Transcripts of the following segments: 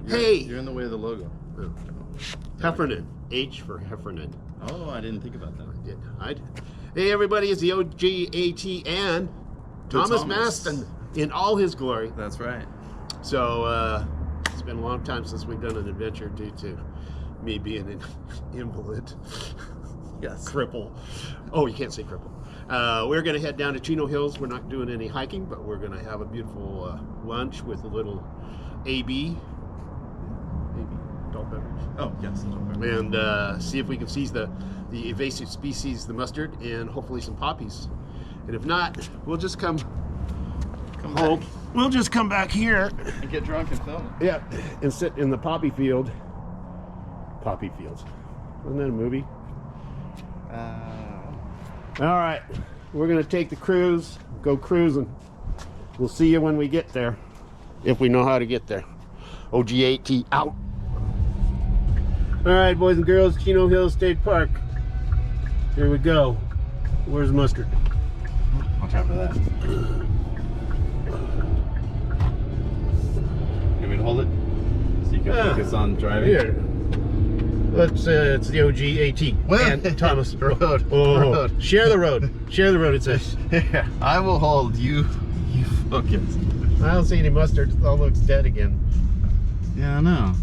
Hey! You're in the way of the logo. Oh. Heffernan. H for Heffernan. Oh, I didn't think about that. I did. Hey, everybody, it's the OGAT and Thomas Maston in all his glory. That's right. So, it's been a long time since we've done an adventure due to me being an invalid. Yes. Cripple. Oh, you can't say cripple. We're going to head down to Chino Hills. We're not doing any hiking, but we're going to have a beautiful lunch with a little AB. Adult beverage. Oh, yes. Adult beverage. And see if we can seize the invasive species, the mustard, and hopefully some poppies. And if not, we'll just come home. Back. We'll just come back here And get drunk and film it. yeah, and sit in the poppy field. Poppy fields. Wasn't that a movie? All right, we're gonna take the cruise, go cruising. We'll see you when we get there, if we know how to get there. OGAT out. All right, boys and girls, Chino Hills State Park. Here we go. Where's mustard? On top of that. You want me to hold it? So you can focus on driving? Here. Let's, it's the OGAT. And Thomas. Road. Oh, Road. Share the road. Share the road, it says. Here, I will hold you. You focus. I don't see any mustard. It all looks dead again. Yeah, I know.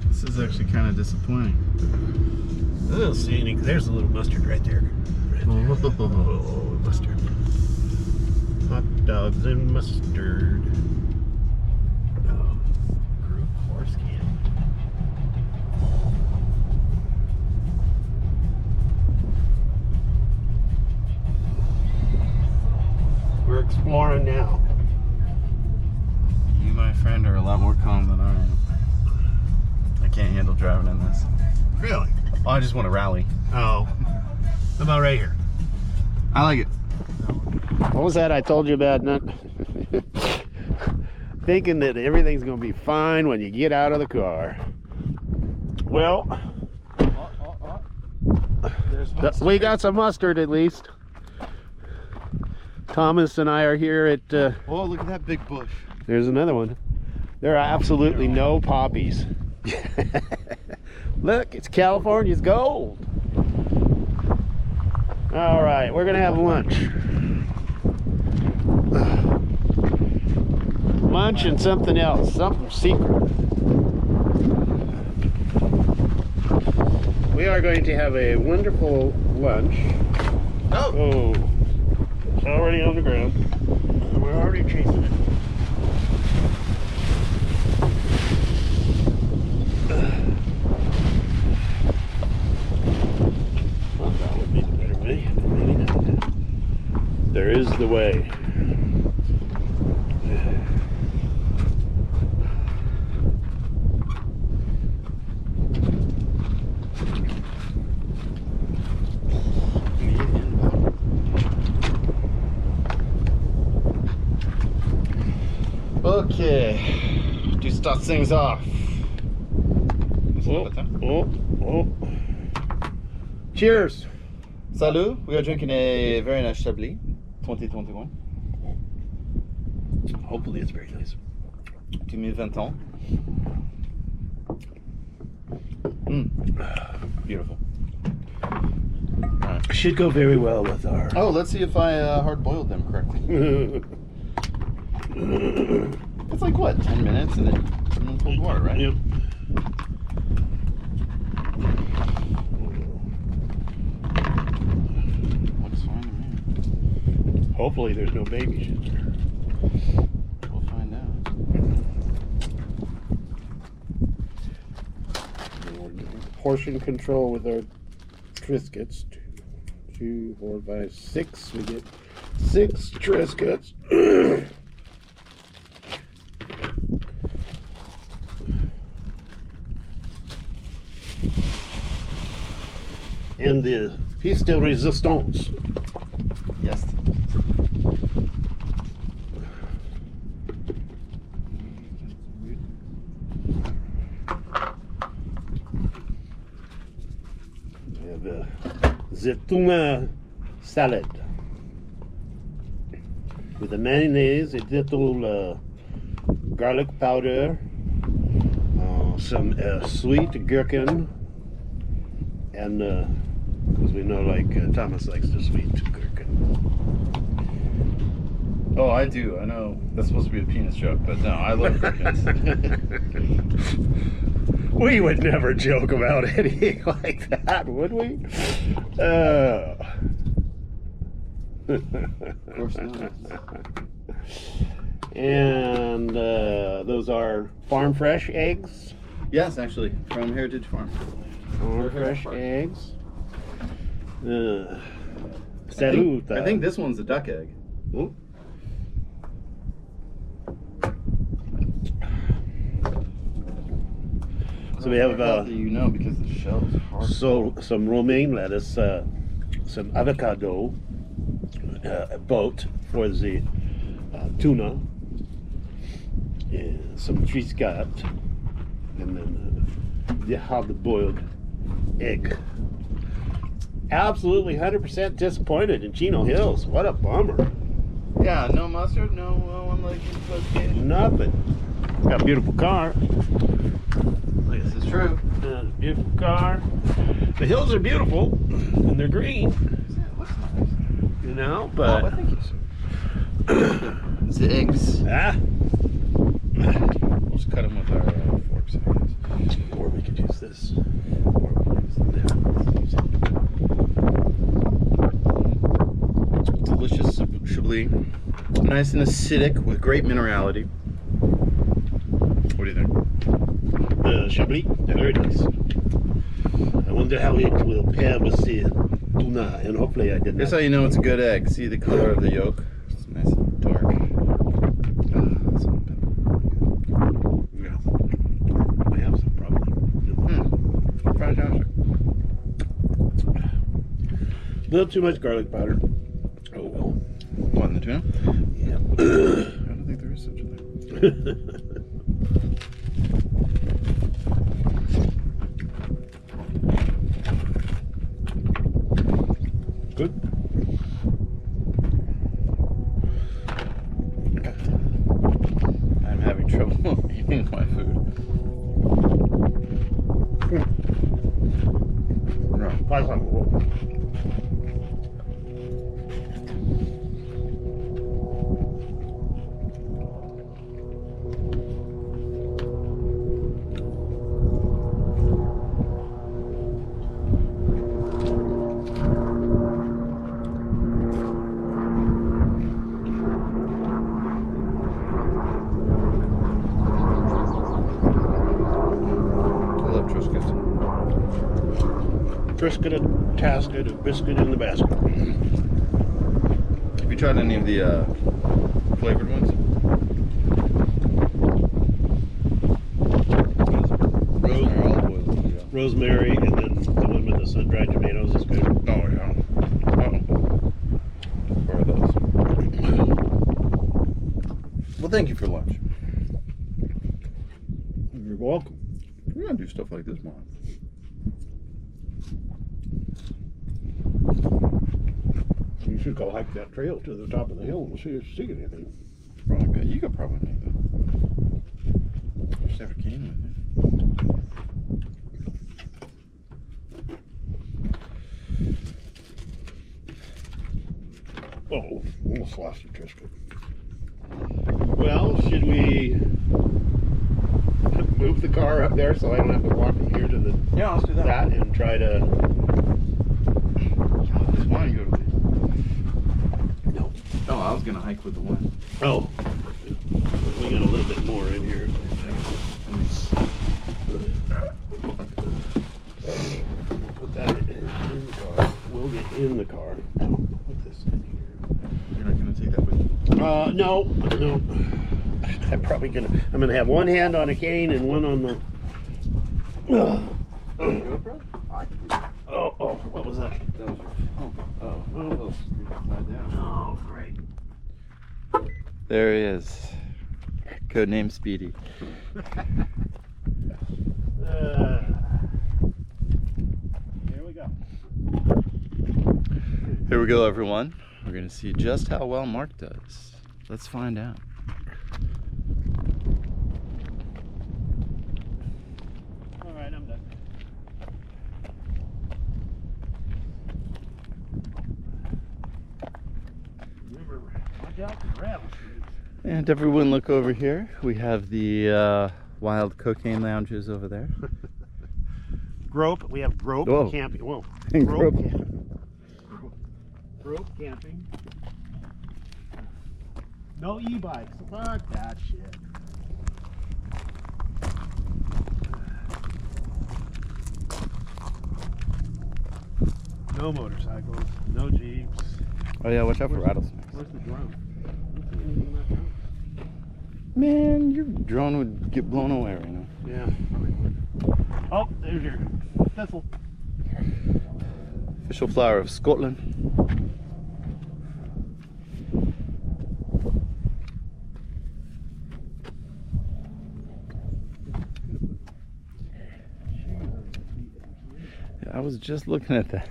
This is actually kind of disappointing. I don't see any. There's a little mustard right there. Oh, mustard. Hot dogs and mustard. Oh, group horse camp. We're exploring now. You, my friend, are a lot more calm than I am. I can't handle driving in this. Really? Oh, I just want to rally. Oh. How about right here? I like it. What was that I told you about? Not thinking that everything's going to be fine when you get out of the car. Well, we got some mustard at least. Thomas and I are here at... oh, look at that big bush. There's another one. There are absolutely no poppies. Look, it's California's gold. All right, we're gonna have lunch. Lunch and something else, something secret. We are going to have a wonderful lunch. Oh, it's already on the ground. We're already chasing it. Well, that would be the better way. Maybe not. There is the way. Okay, to start things off. Oh. Cheers. Salut, we are drinking a very nice Chablis 2021. Hopefully it's very nice. 2020 ans. Beautiful. Right. Should go very well with our... Oh, let's see if I hard boiled them correctly. It's like what, 10 minutes and then put them in cold water, right? Yep. Looks fine to me. Hopefully there's no babies in there. We'll find out. And we're doing portion control with our Triscuits. 2, 4, 5, 6. We get 6 Triscuits. And the piece de resistance. Yes. We have zetouna salad with the mayonnaise, a little garlic powder, some sweet gherkin, and because we know, like Thomas likes the sweet gherkin. Oh, I do. I know that's supposed to be a penis joke, but no, I love gherkins. We would never joke about anything like that, would we? Of course not. And those are farm fresh eggs. Yes, actually, from Heritage Farm. Farm fresh eggs. Salute. I think this one's a duck egg. Oh. So we have you know, because the shell is hard. so some romaine lettuce, some avocado, a boat for the tuna, and some triscat, and then the hard-boiled egg. Absolutely 100% disappointed in Chino Hills. What a bummer. Yeah, no mustard, no one like Nothing. Got a beautiful car. This is true. Beautiful car. The hills are beautiful and they're green. Yeah, it looks nice. You know, but I think it's the eggs. We'll just cut them with our forks, I guess. Or we could use this. Delicious Chablis. Nice and acidic with great minerality. What do you think? The Chablis, very nice. I wonder how it will pair with the tuna, and hopefully I did not. Here's how you know it's a good egg. See the color of the yolk? It's nice and dark. Yeah. I have some probably. Fantastic. A little too much garlic powder. Oh well. What, in the tuna? Yeah. I don't think there is such a thing. Good. I'm having trouble eating my food. No. Trisket, a tasket, a biscuit in the basket. Have you tried any of the flavored ones? Rosemary, and then the one with the sun-dried tomatoes is good. Oh, yeah. Where are those? Well, thank you for lunch. You're welcome. We're going to do stuff like this more. You should go hike that trail to the top of the hill and see if you see anything. Probably good. You could probably make that. Just have a cane with you. Oh, almost lost the Trisket. Well, should we move the car up there so I don't have to walk from here to the Yeah, let's do that. and try to. This wine go to the... No. Oh, I was gonna hike with the wine. Oh, we got a little bit more in here. Put that in the car. We'll get in the car. Put this in here. You're not gonna take that with you? No. I'm gonna have one hand on a cane and one on the. GoPro? Oh, what was that? That was your phone. Oh, Oh, great. there he is. Codename Speedy. Here we go. Here we go, everyone. We're gonna see just how well Mark does. Let's find out. All right, I'm done. Remember, watch out for rattlesnakes. And everyone look over here. We have the wild cocaine lounges over there. Grope, we have grope Whoa. camping. Whoa. Grope. Grope camping. No e-bikes. Fuck that shit. No motorcycles. No jeeps. Oh yeah, watch out for rattlesnakes. Where's the drone? I don't see anything in that drone. Man, your drone would get blown away right now. Yeah. Oh, there's your thistle. Official flower of Scotland. Yeah, I was just looking at that.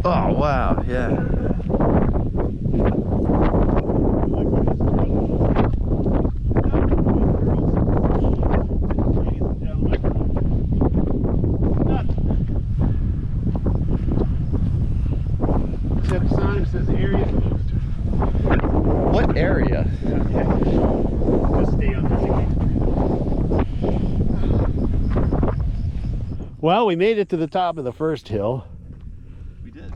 Oh wow, yeah. Except the sign says area closed. What area? Just stay on this. Well, we made it to the top of the first hill. We did.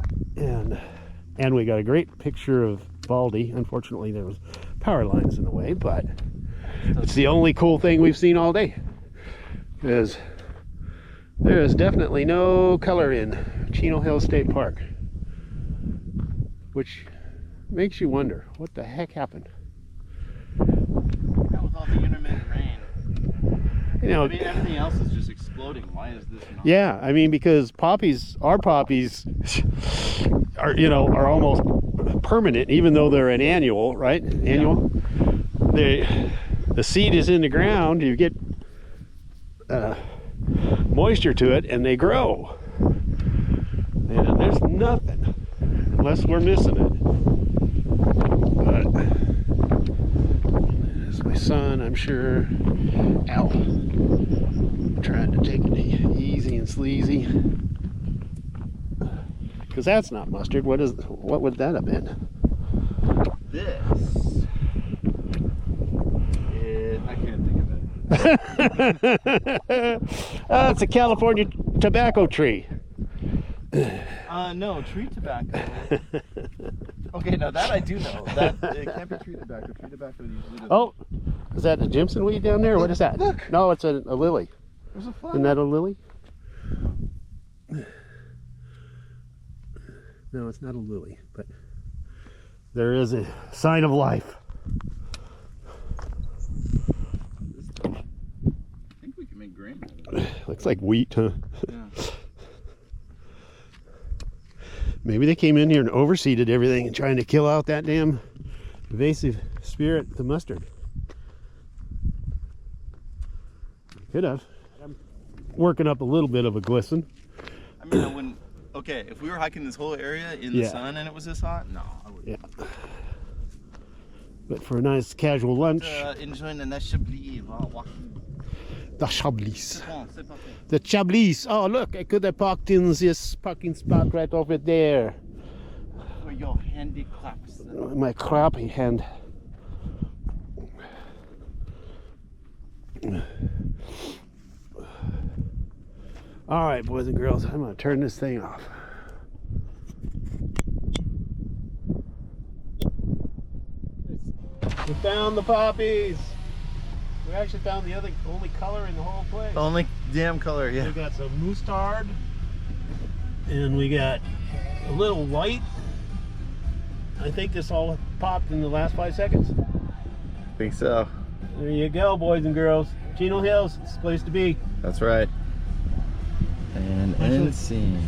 And we got a great picture of Baldy. Unfortunately, there was power lines in the way, but it's the only cool thing we've seen all day. Because there is definitely no color in Chino Hills State Park, which makes you wonder what the heck happened. That was all the intermittent rain. You know, I mean, everything else is just exploding. Why is this not? yeah, I mean, because our poppies are, you know, are almost permanent, even though they're an annual, right? Annual. Yeah. The seed is in the ground. You get moisture to it, and they grow. And there's nothing unless we're missing it. But there's my son, I'm sure. Ow. Trying to take it easy and sleazy. Because that's not mustard. What would that have been? This is, I can't think of it. It's a California tobacco tree. No, tree tobacco. Okay, now that I do know. That it can't be tree tobacco. Tree tobacco usually doesn't. Oh, is that a Jimson weed down there? What is that? Look. No, it's a lily. There's a flower. Isn't that a lily? No, it's not a lily, but there is a sign of life. I think we can make grain out of it. Looks like wheat, huh? Yeah. Maybe they came in here and overseeded everything and trying to kill out that damn invasive spirit, the mustard. Could have. I'm working up a little bit of a glisten. I mean, I wouldn't. Okay, if we were hiking this whole area in the sun and it was this hot, no, I wouldn't. Yeah. But for a nice casual lunch. Enjoying the Chablis while walking. The Chablis. C'est parfait. The Chablis. Oh, look, I could have parked in this parking spot right over there. For your handicraps. My crappy hand. All right, boys and girls, I'm going to turn this thing off. We found the poppies. We actually found the only color in the whole place. Only damn color, yeah. We got some mustard, and we got a little white. I think this all popped in the last 5 seconds. I think so. There you go, boys and girls. Chino Hills, it's the place to be. That's right. And end scene.